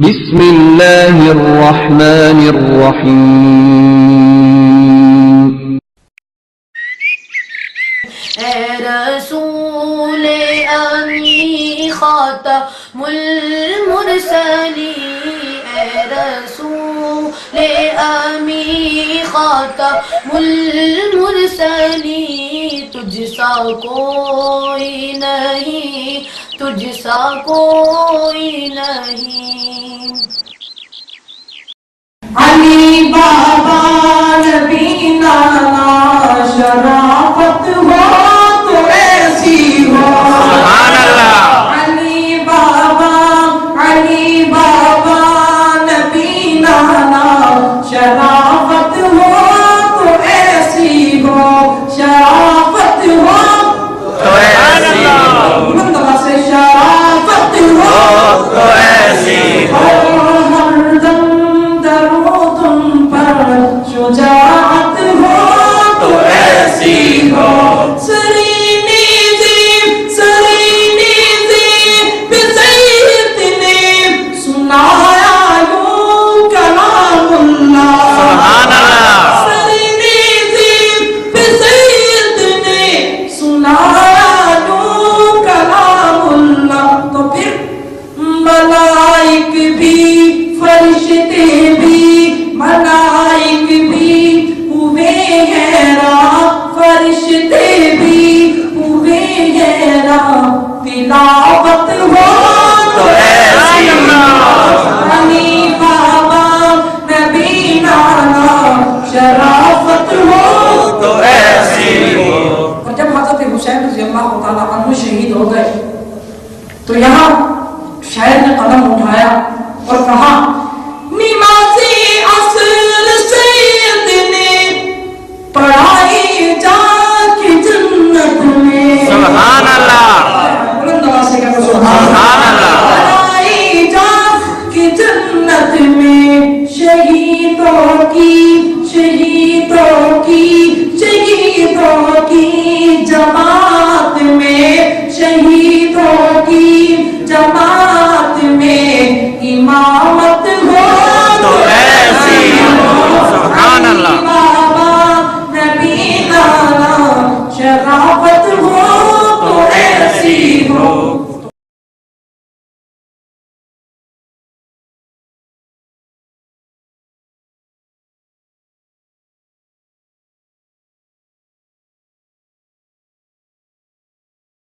بسم اللہ الرحمن الرحیم اے رسول امی خاتم المرسلین، اے رسول امی خاتم المرسلین، تجھ سا کوئی نہیں، تجھ سا کوئی نہیں۔ علی بابا نبی نانا شرافت ہو تو ایسی ہو، سبحان اللہ۔ علی بابا نبی نانا شرافت ہو تو ایسی ہو، شرافت ہو تو ایسی ہو، بلند آواز سے شرافت ہو تو ایسی ہو، شجاعت ہو تو ایسی ہو، سرینی بزیت نے سنایا یوں کلام اللہ، سبحان اللہ۔ سرینی بزیت نے سنایا یوں کلام اللہ، تو پھر ملائک بھی فرشتے بھی، ملائک بھی ہوئے حیران، فرشتے بھی ہوئے حیران، تلاوت ہو تو ایسی ہو، علی بابا نبی نانا شرافت ہو تو ایسی ہو۔ اور جب حضرت حسین رضی اللہ تعالیٰ عنہ شہید ہو گئے تو یہاں شاعر نے قلم اٹھایا اور کہا